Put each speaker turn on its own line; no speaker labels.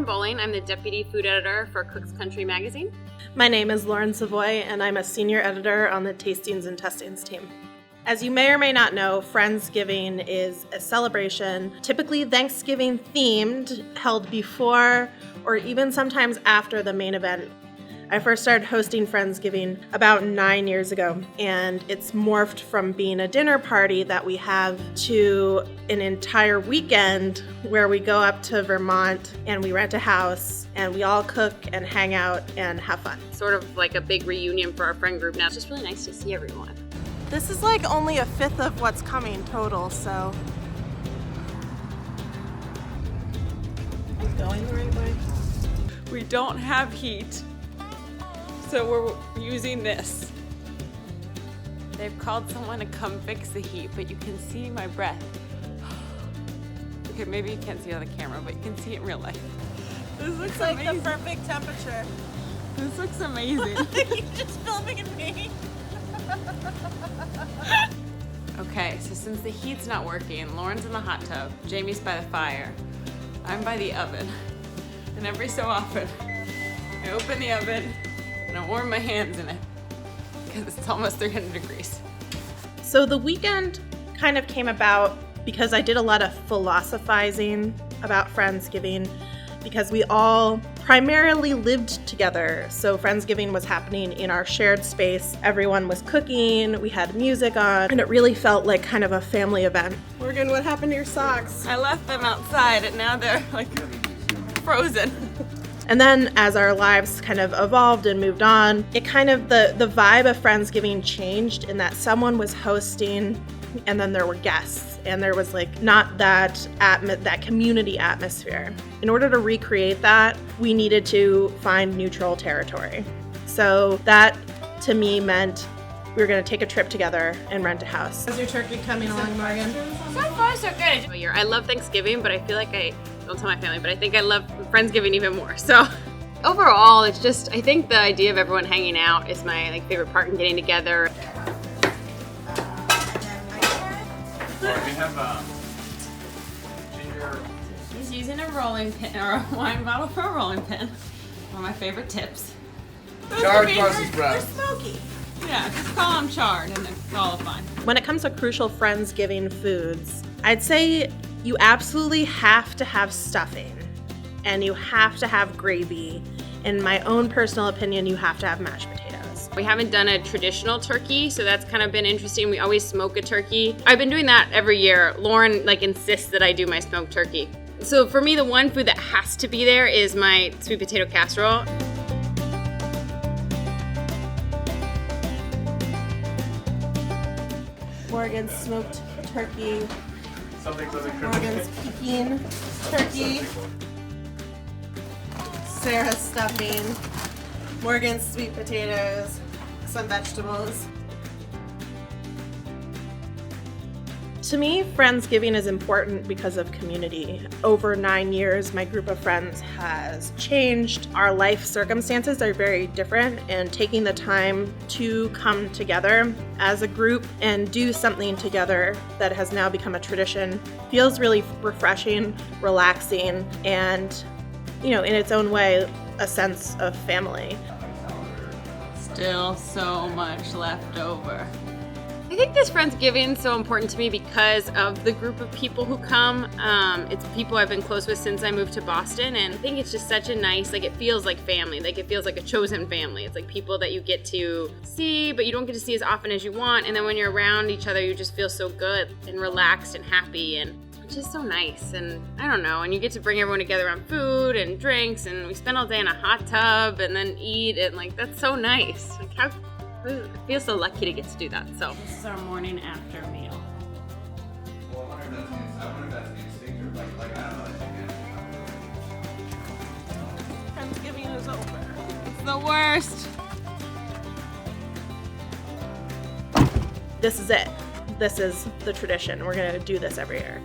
Bolling. I'm the deputy food editor for Cook's Country magazine.
My name is Lauren Savoie, and I'm a senior editor on the Tastings and Testings team. As you may or may not know, Friendsgiving is a celebration, typically Thanksgiving themed, held before or even sometimes after the main event. I first started hosting Friendsgiving about 9 years ago, and it's morphed from being a dinner party that we have to an entire weekend where we go up to Vermont and we rent a house and we all cook and hang out and have fun.
Sort of like a big reunion for our friend group now. It's just really nice to see everyone.
This is like only a fifth of what's coming total, so. It's going the right way.
We don't have heat, so we're using this. They've called someone to come fix the heat, but you can see my breath. Okay, maybe you can't see it on the camera, but you can see it in real life. This looks
It's like
amazing.
the perfect temperature.
This looks amazing.
You're just filming me.
Okay, so since the heat's not working, Lauren's in the hot tub, Jamie's by the fire, I'm by the oven. And every so often, I open the oven and I warm my hands in it because it's almost 300 degrees.
So the weekend kind of came about because I did a lot of philosophizing about Friendsgiving because we all primarily lived together. So Friendsgiving was happening in our shared space. Everyone was cooking, we had music on, and it really felt like kind of a family event. Morgan, what happened to your socks?
I left them outside and now they're like frozen.
And then as our lives kind of evolved and moved on, it kind of, the vibe of Friendsgiving changed in that someone was hosting and then there were guests and there was like not that community atmosphere. In order to recreate that, we needed to find neutral territory. So that to me meant we were going to take a trip together and rent a house. How's your turkey coming along, Morgan?
So far, so good. I love Thanksgiving, but I feel like I don't tell my family, but I think I love Friendsgiving even more. So overall, it's just, I think the idea of everyone hanging out is my favorite part in getting together.
We have ginger.
He's using a rolling pin or a wine bottle for a rolling pin. One of my favorite tips.
Charred Brussels
They're
sprouts.
smoky.
Yeah, just call them charred and it's all fine.
When it comes to crucial Friendsgiving foods, I'd say you absolutely have to have stuffing and you have to have gravy. In my own personal opinion, you have to have mashed potatoes.
We haven't done a traditional turkey, so that's kind of been interesting. We always smoke a turkey. I've been doing that every year. Lauren insists that I do my smoked turkey. So for me, the one food that has to be there is my sweet potato casserole.
Morgan's smoked turkey.
Something for the
Morgan's Peking turkey. Sarah's stuffing. Morgan's sweet potatoes. Some vegetables. To me, Friendsgiving is important because of community. Over 9 years, my group of friends has changed. Our life circumstances are very different, and taking the time to come together as a group and do something together that has now become a tradition feels really refreshing, relaxing, and, in its own way, a sense of family.
Still so much left over.
I think this Friendsgiving is so important to me because of the group of people who come. It's people I've been close with since I moved to Boston, and I think it's just such a nice, it feels like family. It feels like a chosen family. It's like people that you get to see, but you don't get to see as often as you want. And then when you're around each other, you just feel so good and relaxed and happy, and it's just so nice. And I don't know, and you get to bring everyone together on food and drinks, and we spend all day in a hot tub and then eat, and that's so nice. I feel so lucky to get to do that. So
This is our morning after meal.
Well, I wonder if that's the instinct or I don't know.
Friendsgiving is over.
It's the worst.
This is it. This is the tradition. We're going to do this every year.